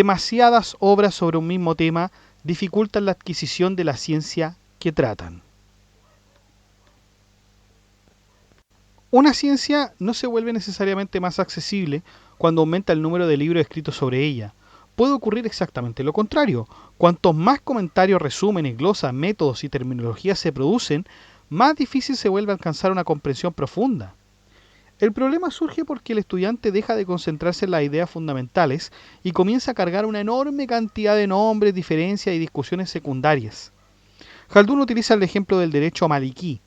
Demasiadas obras sobre un mismo tema dificultan la adquisición de la ciencia que tratan. Una ciencia no se vuelve necesariamente más accesible cuando aumenta el número de libros escritos sobre ella. Puede ocurrir exactamente lo contrario. Cuantos más comentarios, resúmenes, glosas, métodos y terminologías se producen, más difícil se vuelve a alcanzar una comprensión profunda. El problema surge porque el estudiante deja de concentrarse en las ideas fundamentales y comienza a cargar una enorme cantidad de nombres, diferencias y discusiones secundarias. Khaldun utiliza el ejemplo del derecho maliquí.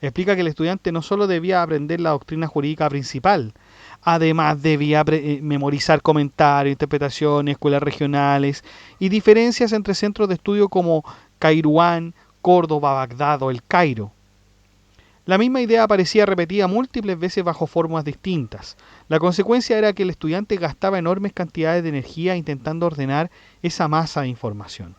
Explica que el estudiante no solo debía aprender la doctrina jurídica principal, además debía memorizar comentarios, interpretaciones, escuelas regionales y diferencias entre centros de estudio como Kairouán, Córdoba, Bagdad o El Cairo. La misma idea aparecía repetida múltiples veces bajo formas distintas. La consecuencia era que el estudiante gastaba enormes cantidades de energía intentando ordenar esa masa de información.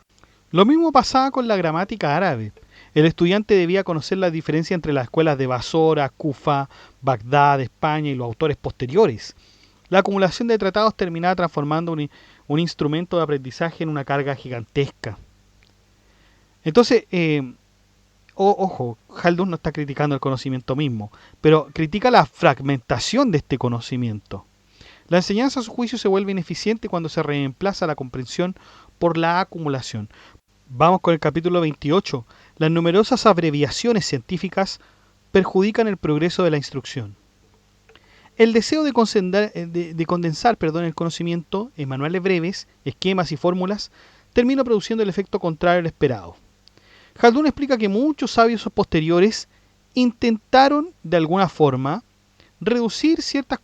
Lo mismo pasaba con la gramática árabe. El estudiante debía conocer la diferencia entre las escuelas de Basora, Kufa, Bagdad, España y los autores posteriores. La acumulación de tratados terminaba transformando un instrumento de aprendizaje en una carga gigantesca. Entonces, ojo, Khaldun no está criticando el conocimiento mismo, pero critica la fragmentación de este conocimiento. La enseñanza a su juicio se vuelve ineficiente cuando se reemplaza la comprensión por la acumulación. Vamos con el capítulo 28. Las numerosas abreviaciones científicas perjudican el progreso de la instrucción. El deseo de condensar el conocimiento en manuales breves, esquemas y fórmulas termina produciendo el efecto contrario al esperado. Khaldun explica que muchos sabios posteriores intentaron de alguna forma reducir ciertas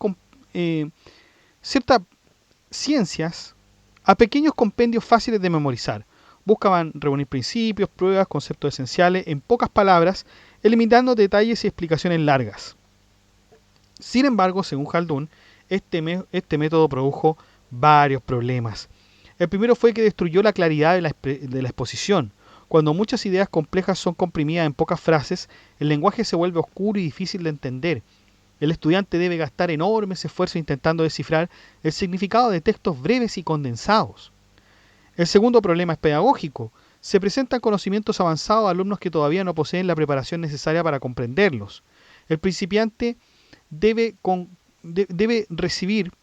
ciencias a pequeños compendios fáciles de memorizar. Buscaban reunir principios, pruebas, conceptos esenciales en pocas palabras, eliminando detalles y explicaciones largas. Sin embargo, según Khaldun, este método produjo varios problemas. El primero fue que destruyó la claridad de la exposición. Cuando muchas ideas complejas son comprimidas en pocas frases, el lenguaje se vuelve oscuro y difícil de entender. El estudiante debe gastar enormes esfuerzos intentando descifrar el significado de textos breves y condensados. El segundo problema es pedagógico. Se presentan conocimientos avanzados a alumnos que todavía no poseen la preparación necesaria para comprenderlos. El principiante debe recibir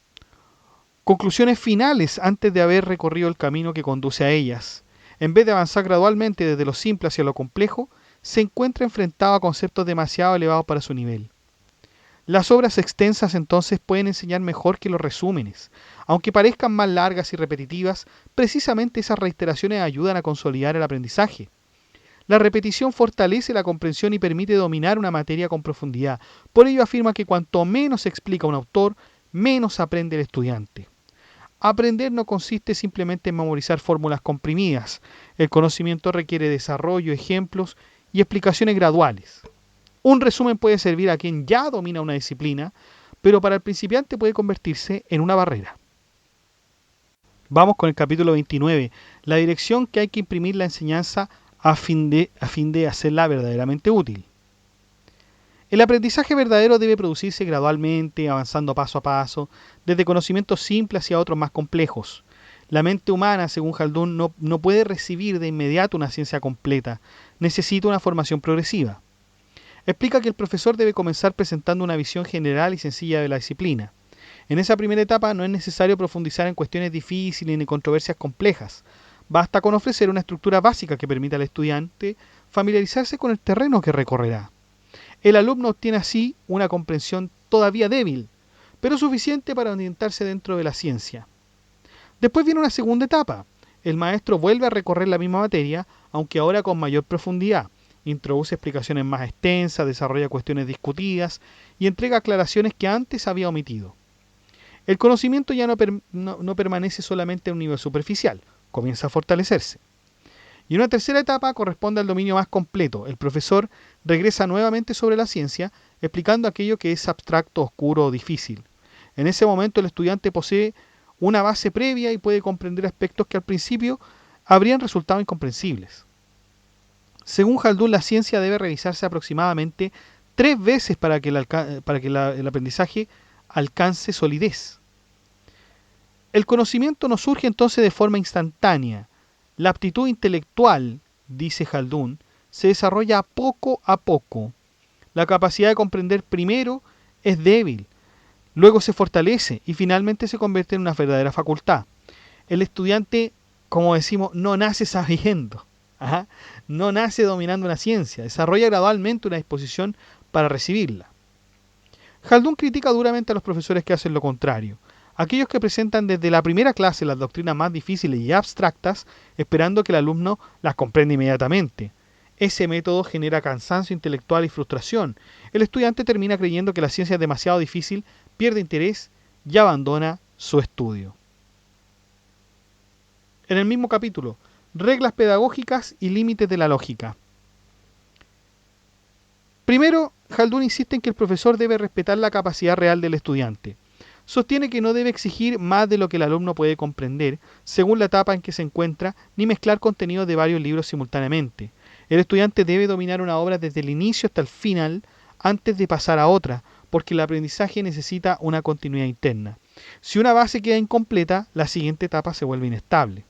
conclusiones finales antes de haber recorrido el camino que conduce a ellas. En vez de avanzar gradualmente desde lo simple hacia lo complejo, se encuentra enfrentado a conceptos demasiado elevados para su nivel. Las obras extensas entonces pueden enseñar mejor que los resúmenes. Aunque parezcan más largas y repetitivas, precisamente esas reiteraciones ayudan a consolidar el aprendizaje. La repetición fortalece la comprensión y permite dominar una materia con profundidad. Por ello afirma que cuanto menos explica un autor, menos aprende el estudiante. Aprender no consiste simplemente en memorizar fórmulas comprimidas. El conocimiento requiere desarrollo, ejemplos y explicaciones graduales. Un resumen puede servir a quien ya domina una disciplina, pero para el principiante puede convertirse en una barrera. Vamos con el capítulo 29, la dirección que hay que imprimir la enseñanza a fin de hacerla verdaderamente útil. El aprendizaje verdadero debe producirse gradualmente, avanzando paso a paso, desde conocimientos simples hacia otros más complejos. La mente humana, según Khaldun, no puede recibir de inmediato una ciencia completa, necesita una formación progresiva. Explica que el profesor debe comenzar presentando una visión general y sencilla de la disciplina. En esa primera etapa no es necesario profundizar en cuestiones difíciles ni controversias complejas. Basta con ofrecer una estructura básica que permita al estudiante familiarizarse con el terreno que recorrerá. El alumno obtiene así una comprensión todavía débil, pero suficiente para orientarse dentro de la ciencia. Después viene una segunda etapa. El maestro vuelve a recorrer la misma materia, aunque ahora con mayor profundidad. Introduce explicaciones más extensas, desarrolla cuestiones discutidas y entrega aclaraciones que antes había omitido. El conocimiento ya no permanece solamente a un nivel superficial, comienza a fortalecerse. Y una tercera etapa corresponde al dominio más completo. El profesor regresa nuevamente sobre la ciencia, explicando aquello que es abstracto, oscuro o difícil. En ese momento el estudiante posee una base previa y puede comprender aspectos que al principio habrían resultado incomprensibles. Según Khaldun, la ciencia debe revisarse aproximadamente 3 veces para que el aprendizaje alcance solidez. El conocimiento no surge entonces de forma instantánea. La aptitud intelectual, dice Haldun, se desarrolla poco a poco. La capacidad de comprender primero es débil, luego se fortalece y finalmente se convierte en una verdadera facultad. El estudiante, como decimos, no nace sabiendo, no nace dominando una ciencia, desarrolla gradualmente una disposición para recibirla. Haldun critica duramente a los profesores que hacen lo contrario, aquellos que presentan desde la primera clase las doctrinas más difíciles y abstractas, esperando que el alumno las comprenda inmediatamente. Ese método genera cansancio intelectual y frustración. El estudiante termina creyendo que la ciencia es demasiado difícil, pierde interés y abandona su estudio. En el mismo capítulo, reglas pedagógicas y límites de la lógica. Primero, Haldun insiste en que el profesor debe respetar la capacidad real del estudiante. Sostiene que no debe exigir más de lo que el alumno puede comprender, según la etapa en que se encuentra, ni mezclar contenidos de varios libros simultáneamente. El estudiante debe dominar una obra desde el inicio hasta el final, antes de pasar a otra, porque el aprendizaje necesita una continuidad interna. Si una base queda incompleta, la siguiente etapa se vuelve inestable.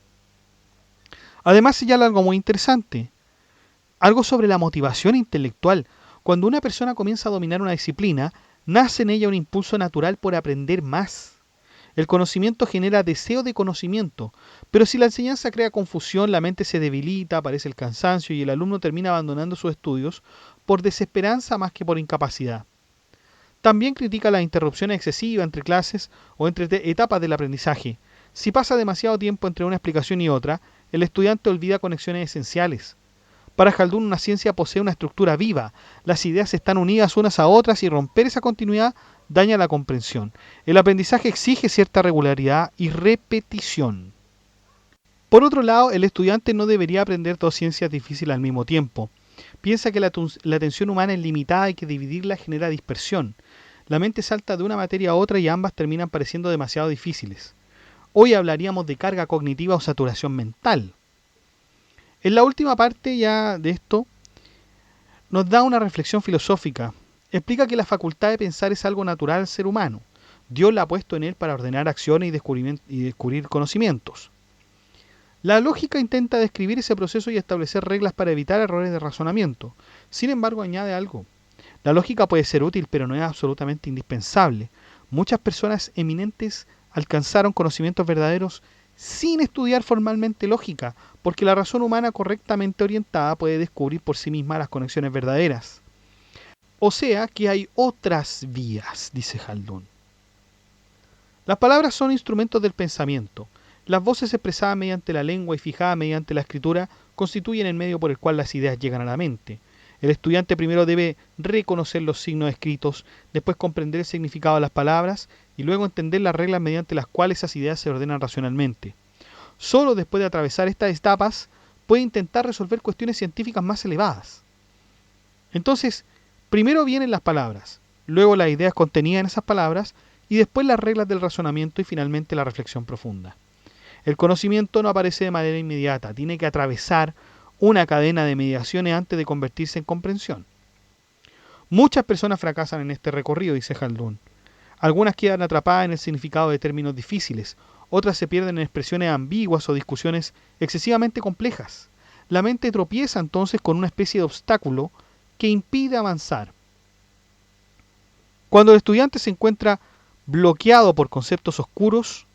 Además señala algo muy interesante, algo sobre la motivación intelectual. Cuando una persona comienza a dominar una disciplina, nace en ella un impulso natural por aprender más. El conocimiento genera deseo de conocimiento, pero si la enseñanza crea confusión, la mente se debilita, aparece el cansancio y el alumno termina abandonando sus estudios por desesperanza más que por incapacidad. También critica las interrupciones excesivas entre clases o entre etapas del aprendizaje. Si pasa demasiado tiempo entre una explicación y otra, el estudiante olvida conexiones esenciales. Para Haldun, una ciencia posee una estructura viva. Las ideas están unidas unas a otras y romper esa continuidad daña la comprensión. El aprendizaje exige cierta regularidad y repetición. Por otro lado, el estudiante no debería aprender dos ciencias difíciles al mismo tiempo. Piensa que la atención humana es limitada y que dividirla genera dispersión. La mente salta de una materia a otra y ambas terminan pareciendo demasiado difíciles. Hoy hablaríamos de carga cognitiva o saturación mental. En la última parte ya de esto, nos da una reflexión filosófica. Explica que la facultad de pensar es algo natural al ser humano. Dios la ha puesto en él para ordenar acciones y descubrir conocimientos. La lógica intenta describir ese proceso y establecer reglas para evitar errores de razonamiento. Sin embargo, añade algo. La lógica puede ser útil, pero no es absolutamente indispensable. Muchas personas eminentes alcanzaron conocimientos verdaderos sin estudiar formalmente lógica, porque la razón humana correctamente orientada puede descubrir por sí misma las conexiones verdaderas. O sea que hay otras vías, dice Haldun. Las palabras son instrumentos del pensamiento. Las voces expresadas mediante la lengua y fijadas mediante la escritura constituyen el medio por el cual las ideas llegan a la mente. El estudiante primero debe reconocer los signos escritos, después comprender el significado de las palabras y luego entender las reglas mediante las cuales esas ideas se ordenan racionalmente. Solo después de atravesar estas etapas puede intentar resolver cuestiones científicas más elevadas. Entonces, primero vienen las palabras, luego las ideas contenidas en esas palabras y después las reglas del razonamiento y finalmente la reflexión profunda. El conocimiento no aparece de manera inmediata, tiene que atravesar una cadena de mediaciones antes de convertirse en comprensión. Muchas personas fracasan en este recorrido, dice Haldun. Algunas quedan atrapadas en el significado de términos difíciles, otras se pierden en expresiones ambiguas o discusiones excesivamente complejas. La mente tropieza entonces con una especie de obstáculo que impide avanzar. Cuando el estudiante se encuentra bloqueado por conceptos oscuros,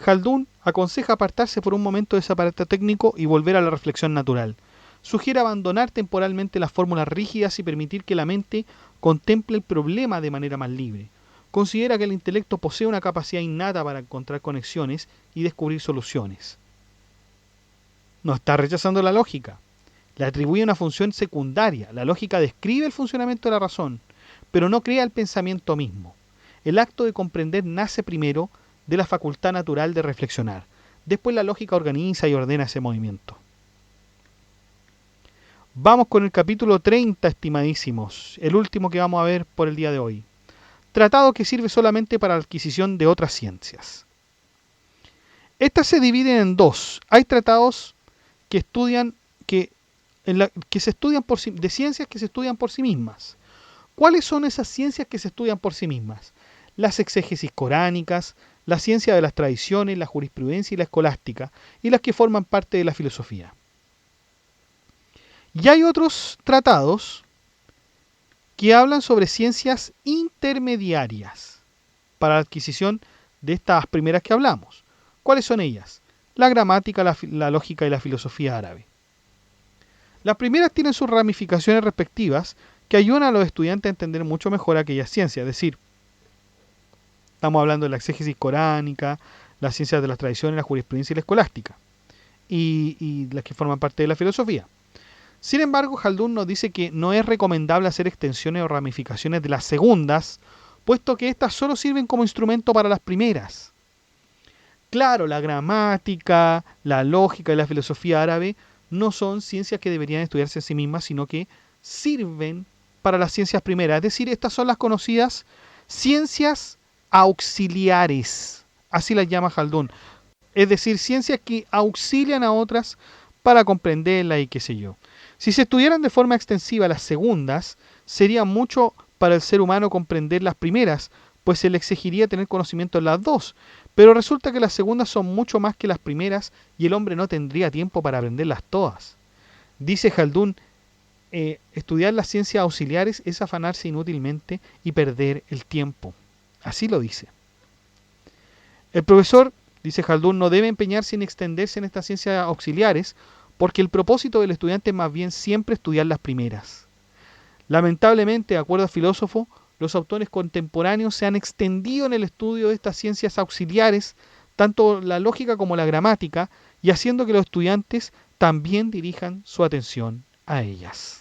Haldun aconseja apartarse por un momento de ese aparato técnico y volver a la reflexión natural. Sugiere abandonar temporalmente las fórmulas rígidas y permitir que la mente contemple el problema de manera más libre. Considera que el intelecto posee una capacidad innata para encontrar conexiones y descubrir soluciones. No está rechazando la lógica. Le atribuye una función secundaria. La lógica describe el funcionamiento de la razón, pero no crea el pensamiento mismo. El acto de comprender nace primero de la facultad natural de reflexionar. Después la lógica organiza y ordena ese movimiento. Vamos con el capítulo 30, estimadísimos, el último que vamos a ver por el día de hoy. Tratado que sirve solamente para la adquisición de otras ciencias. Estas se dividen en dos. Hay tratados que se estudian de ciencias que se estudian por sí mismas. ¿Cuáles son esas ciencias que se estudian por sí mismas? Las exégesis coránicas, la ciencia de las tradiciones, la jurisprudencia y la escolástica, y las que forman parte de la filosofía. Y hay otros tratados que hablan sobre ciencias intermediarias para la adquisición de estas primeras que hablamos. ¿Cuáles son ellas? La gramática, la lógica y la filosofía árabe. Las primeras tienen sus ramificaciones respectivas que ayudan a los estudiantes a entender mucho mejor aquella ciencia, es decir, estamos hablando de la exégesis coránica, las ciencias de las tradiciones, la jurisprudencia y la escolástica, y las que forman parte de la filosofía. Sin embargo, Jaldún nos dice que no es recomendable hacer extensiones o ramificaciones de las segundas, puesto que éstas solo sirven como instrumento para las primeras. Claro, la gramática, la lógica y la filosofía árabe no son ciencias que deberían estudiarse en sí mismas, sino que sirven para las ciencias primeras. Es decir, estas son las conocidas ciencias auxiliares, así las llama Jaldún. Es decir, ciencias que auxilian a otras para comprenderlas y qué sé yo. Si se estudiaran de forma extensiva las segundas, sería mucho para el ser humano comprender las primeras, pues se le exigiría tener conocimiento en las dos. Pero resulta que las segundas son mucho más que las primeras y el hombre no tendría tiempo para aprenderlas todas. Dice Jaldún, estudiar las ciencias auxiliares es afanarse inútilmente y perder el tiempo. Así lo dice. El profesor, dice Jaldún, no debe empeñarse en extenderse en estas ciencias auxiliares, porque el propósito del estudiante es más bien siempre estudiar las primeras. Lamentablemente, de acuerdo al filósofo, los autores contemporáneos se han extendido en el estudio de estas ciencias auxiliares, tanto la lógica como la gramática, y haciendo que los estudiantes también dirijan su atención a ellas.